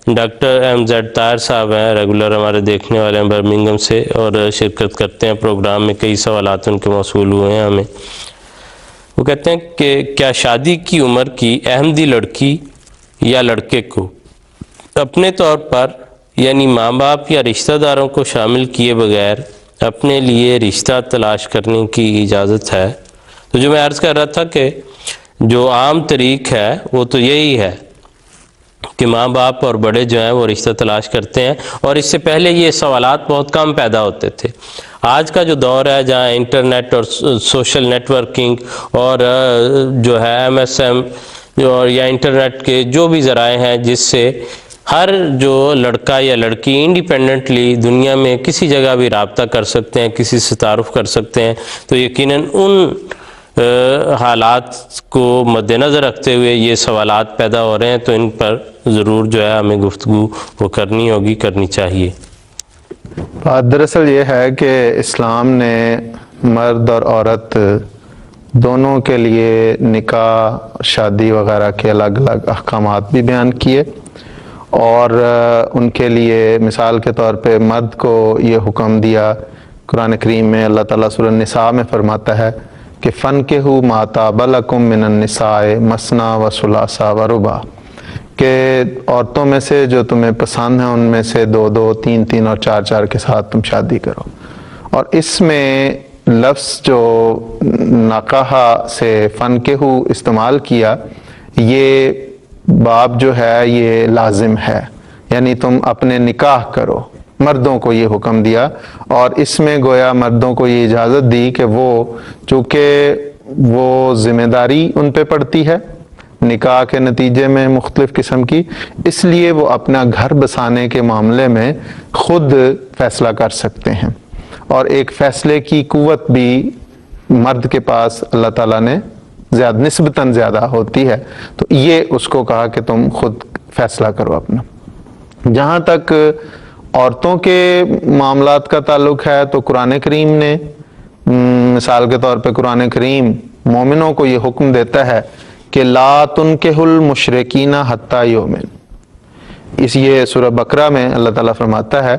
Doctor MZ Tahir صاحب ہیں، regular ہمارے دیکھنے والے ہیں برمنگھم سے، اور شرکت کرتے ہیں پروگرام میں، کئی سوالات ان کے موصول ہوئے ہیں ہمیں۔ وہ کہتے ہیں کہ کیا شادی کی عمر کی احمدی لڑکی یا لڑکے کو اپنے طور پر یعنی ماں باپ یا رشتہ داروں کو شامل کیے بغیر اپنے لیے رشتہ تلاش کرنے کی اجازت ہے؟ تو جو میں عرض کر رہا تھا کہ جو عام طریق ہے وہ تو یہی ہے کہ ماں باپ اور بڑے جو ہیں وہ رشتہ تلاش کرتے ہیں، اور اس سے پہلے یہ سوالات بہت کم پیدا ہوتے تھے۔ آج کا جو دور ہے جہاں انٹرنیٹ اور سوشل نیٹ ورکنگ اور جو ہے MSM اور یا انٹرنیٹ کے جو بھی ذرائع ہیں، جس سے ہر جو لڑکا یا لڑکی انڈیپینڈنٹلی دنیا میں کسی جگہ بھی رابطہ کر سکتے ہیں، کسی سے تعارف کر سکتے ہیں، تو یقیناً ان حالات کو مد نظر رکھتے ہوئے یہ سوالات پیدا ہو رہے ہیں، تو ان پر ضرور جو ہے ہمیں گفتگو وہ کرنی چاہیے۔ دراصل یہ ہے کہ اسلام نے مرد اور عورت دونوں کے لیے نکاح، شادی وغیرہ کے الگ الگ احکامات بھی بیان کیے، اور ان کے لیے مثال کے طور پہ مرد کو یہ حکم دیا، قرآن کریم میں اللہ تعالیٰ سورہ النساء میں فرماتا ہے کہ فَانكِحُوا مَا طَابَ لَكُم مِّنَ النِّسَاءِ مَثْنَىٰ وَثُلَاثَ وَرُبَاع، کہ عورتوں میں سے جو تمہیں پسند ہیں ان میں سے 2 3 اور 4 کے ساتھ تم شادی کرو۔ اور اس میں لفظ جو نکاح سے فَانكِحُوا استعمال کیا، یہ باب جو ہے یہ لازم ہے، یعنی تم اپنے نکاح کرو، مردوں کو یہ حکم دیا، اور اس میں گویا مردوں کو یہ اجازت دی کہ وہ چونکہ وہ ذمہ داری ان پہ پڑتی ہے نکاح کے نتیجے میں مختلف قسم کی، اس لیے وہ اپنا گھر بسانے کے معاملے میں خود فیصلہ کر سکتے ہیں، اور ایک فیصلے کی قوت بھی مرد کے پاس اللہ تعالیٰ نے نسبتاً زیادہ ہوتی ہے، تو یہ اس کو کہا کہ تم خود فیصلہ کرو اپنا۔ جہاں تک عورتوں کے معاملات کا تعلق ہے تو قرآن کریم نے مثال کے طور پہ قرآن کریم مومنوں کو یہ حکم دیتا ہے کہ لا تنکحوا المشرکین حتی یؤمنوا، اس یہ سورہ بقرہ میں اللہ تعالیٰ فرماتا ہے،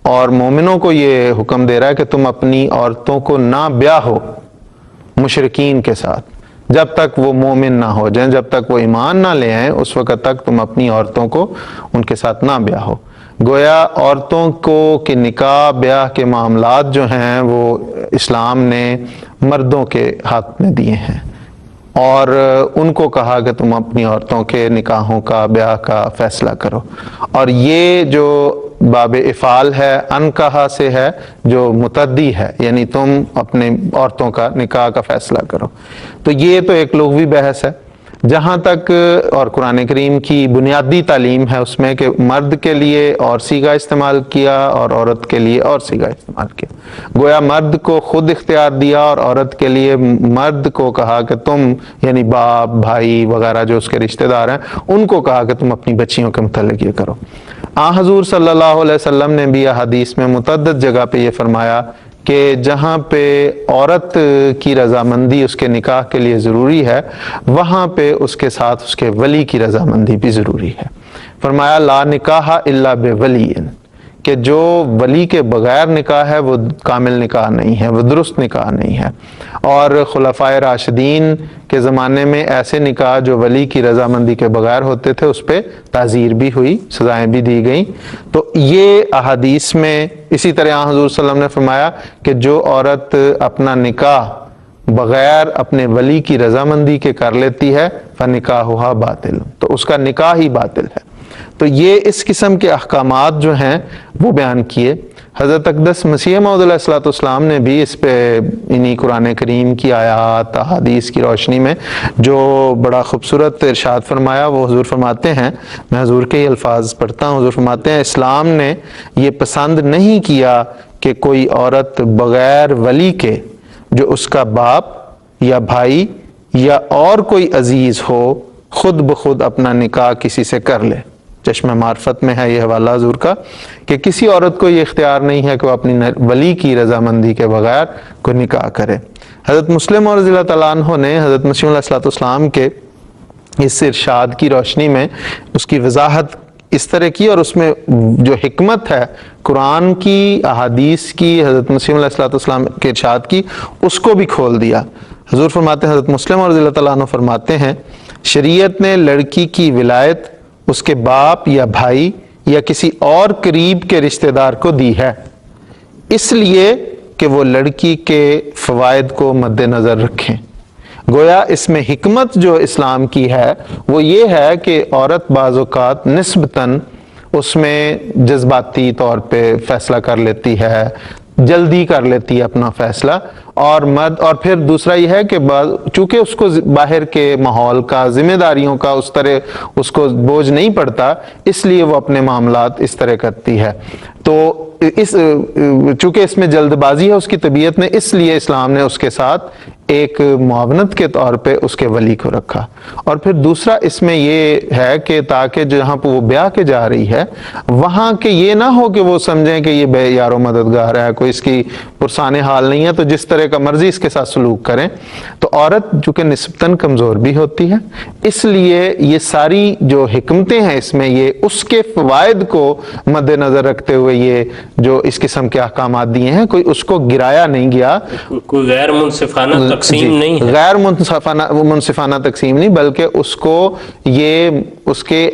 اور مومنوں کو یہ حکم دے رہا ہے کہ تم اپنی عورتوں کو نہ بیاہ ہو مشرکین کے ساتھ جب تک وہ مومن نہ ہو جائیں، جب تک وہ ایمان نہ لے آئیں، اس وقت تک تم اپنی عورتوں کو ان کے ساتھ نہ بیاہ ہو۔ گویا عورتوں کو کہ نکاح بیاہ کے معاملات جو ہیں وہ اسلام نے مردوں کے ہاتھ میں دیے ہیں، اور ان کو کہا کہ تم اپنی عورتوں کے نکاحوں کا بیاہ کا فیصلہ کرو، اور یہ جو باب افعال ہے انکحا سے ہے جو متعدی ہے، یعنی تم اپنے عورتوں کا نکاح کا فیصلہ کرو، تو یہ تو ایک لغوی بحث ہے۔ جہاں تک اور قرآن کریم کی بنیادی تعلیم ہے اس میں کہ مرد کے لیے اور صیغہ استعمال کیا اور عورت کے لیے اور صیغہ استعمال کیا، گویا مرد کو خود اختیار دیا، اور عورت کے لیے مرد کو کہا کہ تم یعنی باپ بھائی وغیرہ جو اس کے رشتہ دار ہیں ان کو کہا کہ تم اپنی بچیوں کے متعلق یہ کرو۔ حضور صلی اللہ علیہ وسلم نے بھی حدیث میں متعدد جگہ پہ یہ فرمایا کہ جہاں پہ عورت کی رضامندی اس کے نکاح کے لیے ضروری ہے، وہاں پہ اس کے ساتھ اس کے ولی کی رضامندی بھی ضروری ہے۔ فرمایا لا نکاح الا بولی، کہ جو ولی کے بغیر نکاح ہے وہ کامل نکاح نہیں ہے، وہ درست نکاح نہیں ہے۔ اور خلفائے راشدین کے زمانے میں ایسے نکاح جو ولی کی رضامندی کے بغیر ہوتے تھے اس پہ تعزیر بھی ہوئی، سزائیں بھی دی گئیں۔ تو یہ احادیث میں اسی طرح حضور صلی اللہ علیہ وسلم نے فرمایا کہ جو عورت اپنا نکاح بغیر اپنے ولی کی رضامندی کے کر لیتی ہے فنکاحها باطل، تو اس کا نکاح ہی باطل ہے۔ تو یہ اس قسم کے احکامات جو ہیں وہ بیان کیے۔ حضرت اقدس مسیح موعود علیہ الصلوۃ والسلام نے بھی اس پہ انہی قرآن کریم کی آیات احادیث کی روشنی میں جو بڑا خوبصورت ارشاد فرمایا، وہ حضور فرماتے ہیں، میں حضور کے ہی الفاظ پڑھتا ہوں، حضور فرماتے ہیں اسلام نے یہ پسند نہیں کیا کہ کوئی عورت بغیر ولی کے جو اس کا باپ یا بھائی یا اور کوئی عزیز ہو خود بخود اپنا نکاح کسی سے کر لے۔ چشمہ معرفت میں ہے یہ حوالہ حضور کا کہ کسی عورت کو یہ اختیار نہیں ہے کہ وہ اپنی ولی کی رضامندی کے بغیر کوئی نکاح کرے۔ حضرت مسلم رضی اللہ تعالیٰ عنہ نے حضرت مسیح علیہ الصلوۃ والسلام کے اس ارشاد کی روشنی میں اس کی وضاحت اس طرح کی، اور اس میں جو حکمت ہے قرآن کی، احادیث کی، حضرت مسیح علیہ الصلوۃ والسلام کے ارشاد کی، اس کو بھی کھول دیا۔ حضور فرماتے ہیں، حضرت مسلم رضی اللہ تعالیٰ عنہ فرماتے ہیں، شریعت نے لڑکی کی ولایت اس کے باپ یا بھائی یا کسی اور قریب کے رشتہ دار کو دی ہے، اس لیے کہ وہ لڑکی کے فوائد کو مد نظر رکھیں۔ گویا اس میں حکمت جو اسلام کی ہے وہ یہ ہے کہ عورت بعض اوقات نسبتاً اس میں جذباتی طور پہ فیصلہ کر لیتی ہے، جلدی کر لیتی ہے اپنا فیصلہ، اور مرد، اور پھر دوسرا یہ ہے کہ چونکہ اس کو باہر کے ماحول کا، ذمہ داریوں کا اس طرح اس کو بوجھ نہیں پڑتا، اس لیے وہ اپنے معاملات اس طرح کرتی ہے۔ تو چونکہ اس میں جلد بازی ہے اس کی طبیعت میں، اس لیے اسلام نے اس کے ساتھ ایک معاونت کے طور پہ اس کے ولی کو رکھا۔ اور پھر دوسرا اس میں یہ ہے کہ تاکہ جہاں پہ وہ بیاہ کے جا رہی ہے وہاں کہ یہ نہ ہو کہ وہ سمجھیں کہ یہ بے یار و مددگار ہے، کوئی اس کی پرسان حال نہیں ہے تو جس طرح کا مرضی اس کے ساتھ سلوک کریں۔ تو عورت چونکہ نسبتاً کمزور بھی ہوتی ہے، اس لیے یہ ساری جو حکمتیں ہیں اس میں یہ اس کے فوائد کو مد نظر رکھتے ہوئے یہ جو اس قسم کے احکامات دیے ہیں، کوئی اس کو گرایا نہیں گیا، کوئی غیر منصفانہ تقسیم نہیں ہے، غیر منصفانہ تقسیم نہیں، بلکہ اس کو یہ اس کے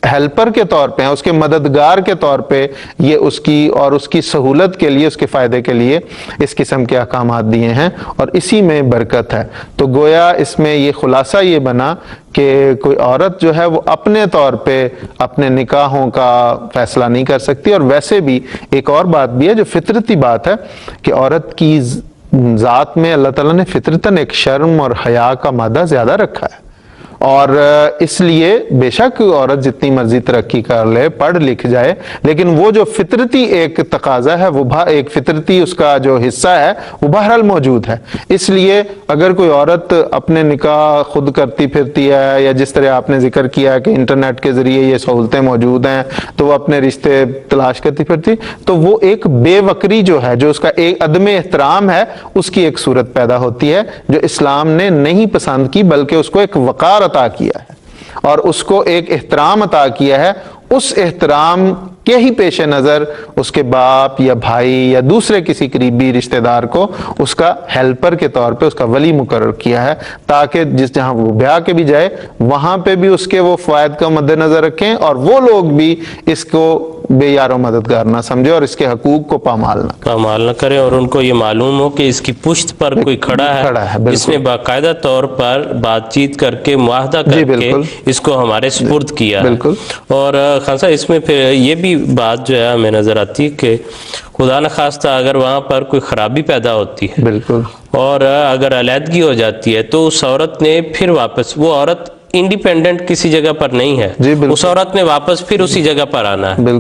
ہیلپر کے طور پہ، اس کے مددگار کے طور پہ یہ اس کی اور اس کی سہولت کے لیے، اس کے فائدے کے لیے اس قسم کے احکامات دیے ہیں، اور اسی میں برکت ہے۔ تو گویا اس میں یہ خلاصہ یہ بنا کہ کوئی عورت جو ہے وہ اپنے طور پہ اپنے نکاحوں کا فیصلہ نہیں کر سکتی۔ اور ویسے بھی ایک اور بات بھی ہے جو فطرتی بات ہے کہ عورت کی ذات میں اللہ تعالیٰ نے فطرتاً ایک شرم اور حیا کا مادہ زیادہ رکھا ہے، اور اس لیے بے شک عورت جتنی مرضی ترقی کر لے، پڑھ لکھ جائے، لیکن وہ جو فطرتی ایک تقاضا ہے، وہ ایک فطرتی اس کا جو حصہ ہے وہ بہرحال موجود ہے۔ اس لیے اگر کوئی عورت اپنے نکاح خود کرتی پھرتی ہے، یا جس طرح آپ نے ذکر کیا کہ انٹرنیٹ کے ذریعے یہ سہولتیں موجود ہیں تو وہ اپنے رشتے تلاش کرتی پھرتی، تو وہ ایک بے وقری جو ہے، جو اس کا ایک عدم احترام ہے، اس کی ایک صورت پیدا ہوتی ہے جو اسلام نے نہیں پسند کی، بلکہ اس کو ایک وقار عطا کیا ہے اور اس کو ایک احترام عطا کیا ہے۔ اس احترام کے ہی پیش نظر اس کے باپ یا بھائی یا دوسرے کسی قریبی رشتہ دار کو اس کا ہیلپر کے طور پہ اس کا ولی مقرر کیا ہے، تاکہ جہاں وہ بیاہ کے بھی جائے وہاں پہ بھی اس کے وہ فوائد کا مد نظر رکھیں، اور وہ لوگ بھی اس کو بے یار و مددگار نہ سمجھے اور اس کے حقوق کو پامال نہ کرے، اور ان کو یہ معلوم ہو کہ اس کی پشت پر کوئی کھڑا ہے جس نے باقاعدہ طور پر بات چیت کر کے معاہدہ کر کے اس کو ہمارے سپرد کیا ہے۔ اور خان صاحب اس میں پھر یہ بھی بات جو ہے ہمیں نظر آتی ہے کہ خدا نخواستہ اگر وہاں پر کوئی خرابی پیدا ہوتی ہے اور اگر علیحدگی ہو جاتی ہے تو اس عورت نے پھر واپس، وہ عورت انڈیپینڈنٹ کسی جگہ پر نہیں ہے، اس عورت نے واپس پھر اسی جگہ پر آنا ہے۔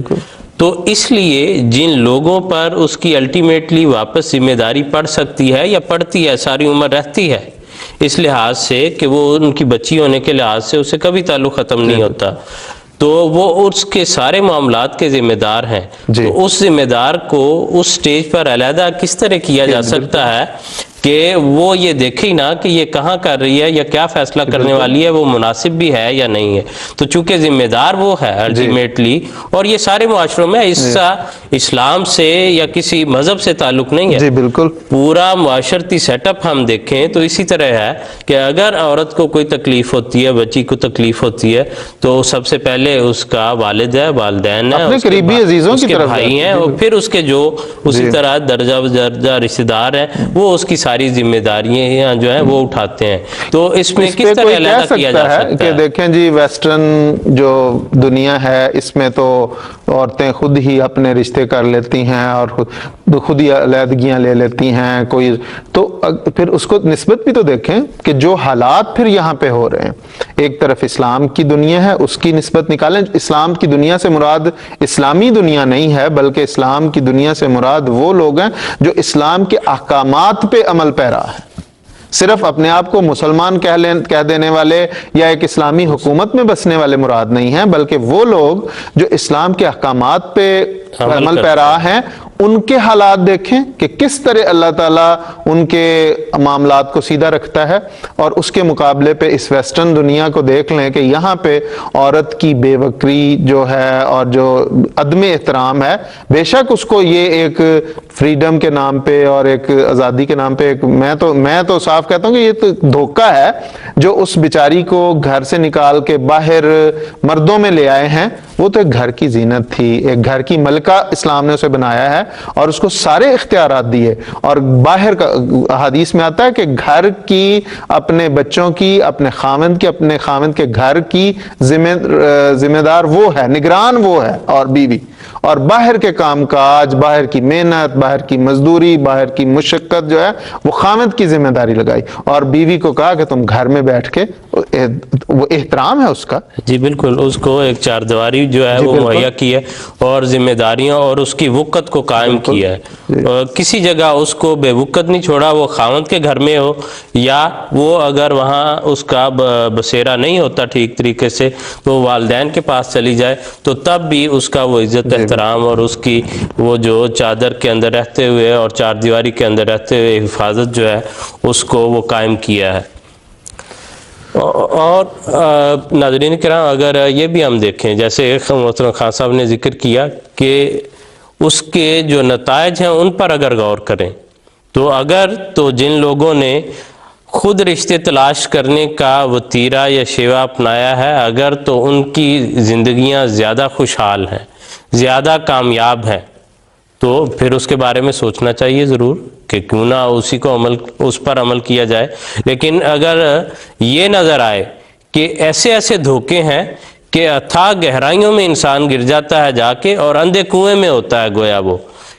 تو اس لیے جن لوگوں پر اس کی الٹیمیٹلی واپس ذمہ داری پڑ سکتی ہے یا پڑتی ہے، ساری عمر رہتی ہے، اس لحاظ سے کہ وہ ان کی بچی ہونے کے لحاظ سے اسے کبھی تعلق ختم نہیں ہوتا، تو وہ اس کے سارے معاملات کے ذمہ دار ہیں۔ تو اس ذمہ دار کو اس سٹیج پر علیحدہ کس طرح کیا جا سکتا ہے کہ وہ یہ دیکھے نا کہ یہ کہاں کر رہی ہے یا کیا فیصلہ کرنے والی ہے، وہ مناسب بھی ہے یا نہیں ہے۔ تو چونکہ ذمہ دار وہ ہے الٹیمیٹلی، اور یہ سارے معاشروں میں اس کا اسلام سے یا کسی مذہب سے تعلق نہیں ہے، پورا معاشرتی سیٹ اپ ہم دیکھیں تو اسی طرح ہے کہ اگر عورت کو کوئی تکلیف ہوتی ہے، بچی کو تکلیف ہوتی ہے، تو سب سے پہلے اس کا والد ہے، والدین ہے، اس کے بھائی ہیں، اور پھر اس کے جو اسی طرح درجہ درجہ رشتہ دار ہیں، وہ اس کی ساری ذمہ داریاں جو ہیں وہ اٹھاتے ہیں۔ تو اس میں کس طرح علیحدہ کیا جا سکتا ہے کہ دیکھیں جی ویسٹرن جو دنیا ہے اس میں تو عورتیں خود ہی اپنے رشتے کر لیتی ہیں اور خود ہی علیحدگیاں لے لیتی ہیں، کوئی تو پھر اس کو نسبت بھی تو دیکھیں کہ جو حالات پھر یہاں پہ ہو رہے ہیں، ایک طرف اسلام کی دنیا ہے اس کی نسبت نکالیں۔ اسلام کی دنیا سے مراد اسلامی دنیا نہیں ہے، بلکہ اسلام کی دنیا سے مراد وہ لوگ ہیں جو اسلام کے احکامات پہ عمل پیرا ہے، صرف اپنے آپ کو مسلمان کہہ دینے والے یا ایک اسلامی حکومت میں بسنے والے مراد نہیں ہیں، بلکہ وہ لوگ جو اسلام کے احکامات پہ عمل پیرا ہیں ان کے حالات دیکھیں کہ کس طرح اللہ تعالیٰ ان کے معاملات کو سیدھا رکھتا ہے، اور اس کے مقابلے پہ اس ویسٹرن دنیا کو دیکھ لیں کہ یہاں پہ عورت کی بے وقری جو ہے اور جو عدم احترام ہے، بے شک اس کو یہ ایک فریڈم کے نام پہ اور ایک آزادی کے نام پہ میں تو صاف کہتا ہوں کہ یہ تو دھوکہ ہے جو اس بیچاری کو گھر سے نکال کے باہر مردوں میں لے آئے ہیں. وہ تو ایک گھر کی زینت تھی، ایک گھر کی ملکہ اسلام نے اسے بنایا ہے اور اس کو سارے اختیارات دیے. اور باہر کا حدیث میں آتا ہے کہ گھر کی، اپنے بچوں کی، اپنے خاوند کے گھر کی ذمہ دار وہ ہے، نگران وہ ہے اور بیوی، اور باہر کے کام کاج، باہر کی محنت، باہر کی مزدوری، باہر کی مشقت جو ہے وہ خاوند کی ذمہ داری لگائی، اور بیوی کو کہا کہ تم گھر میں بیٹھ کے، وہ احترام ہے اس کا. جی بالکل، اس کو ایک چاردیواری جو ہے وہ مہیا کی ہے اور ذمہ داریاں اور اس کی وقت کو قائم کیا ہے. کسی جگہ اس کو بے وقت نہیں چھوڑا، وہ خاوند کے گھر میں ہو یا وہ اگر وہاں اس کا بسیرا نہیں ہوتا ٹھیک طریقے سے تو والدین کے پاس چلی جائے، تو تب بھی اس کا وہ عزت احترام اور اس کی وہ جو چادر کے اندر رہتے ہوئے اور چار دیواری کے اندر رہتے ہوئے حفاظت جو ہے اس کو وہ قائم کیا ہے. اور ناظرین کرام، اگر یہ بھی ہم دیکھیں جیسے محترم خان صاحب نے ذکر کیا کہ اس کے جو نتائج ہیں ان پر اگر غور کریں تو جن لوگوں نے خود رشتے تلاش کرنے کا وتیرہ یا شیوا اپنایا ہے، اگر تو ان کی زندگیاں زیادہ خوشحال ہیں، زیادہ کامیاب ہیں، تو پھر اس کے بارے میں سوچنا چاہیے ضرور کہ کیوں نہ اس پر عمل کیا جائے. لیکن اگر یہ نظر آئے کہ ایسے دھوکے ہیں کہ اتھاہ گہرائیوں میں انسان گر جاتا ہے جا کے، اور اندھے کنویں میں ہوتا ہے گویا وہ،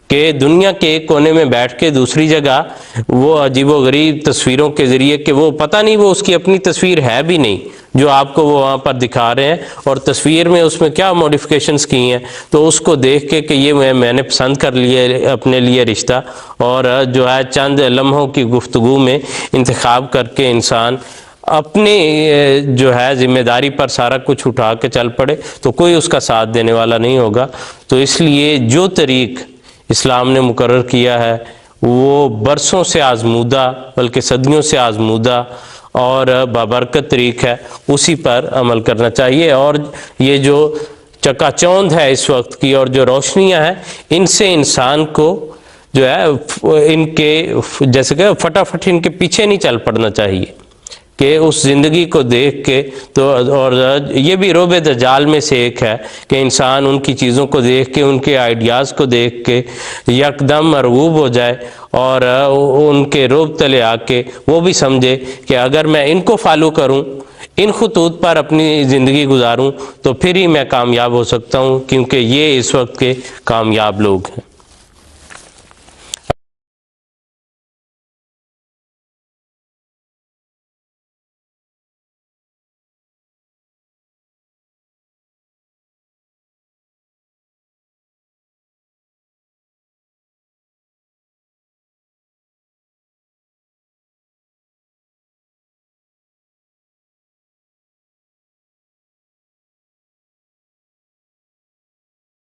کہ دنیا کے ایک کونے میں بیٹھ کے دوسری جگہ وہ عجیب و غریب تصویروں کے ذریعے کہ وہ پتہ نہیں وہ اس کی اپنی تصویر ہے بھی نہیں جو آپ کو وہ وہاں پر دکھا رہے ہیں، اور تصویر میں اس میں کیا موڈیفیکیشنز کی ہیں، تو اس کو دیکھ کے کہ یہ میں نے پسند کر لیے اپنے لیے رشتہ، اور جو ہے چند لمحوں کی گفتگو میں انتخاب کر کے انسان اپنی جو ہے ذمہ داری پر سارا کچھ اٹھا کے چل پڑے، تو کوئی اس کا ساتھ دینے والا نہیں ہوگا. تو اس لیے جو طریق اسلام نے مقرر کیا ہے وہ برسوں سے آزمودہ، بلکہ صدیوں سے آزمودہ اور بابرکت طریق ہے، اسی پر عمل کرنا چاہیے. اور یہ جو چکا چوند ہے اس وقت کی اور جو روشنیاں ہیں، ان سے انسان کو جو ہے ان کے جیسے کہ فٹافٹ ان کے پیچھے نہیں چل پڑنا چاہیے کہ اس زندگی کو دیکھ کے تو، اور یہ بھی روب دجال میں سے ایک ہے کہ انسان ان کی چیزوں کو دیکھ کے، ان کے آئیڈیاز کو دیکھ کے یکدم مرغوب ہو جائے اور ان کے روب تلے آ کے وہ بھی سمجھے کہ اگر میں ان کو فالو کروں، ان خطوط پر اپنی زندگی گزاروں، تو پھر ہی میں کامیاب ہو سکتا ہوں، کیونکہ یہ اس وقت کے کامیاب لوگ ہیں.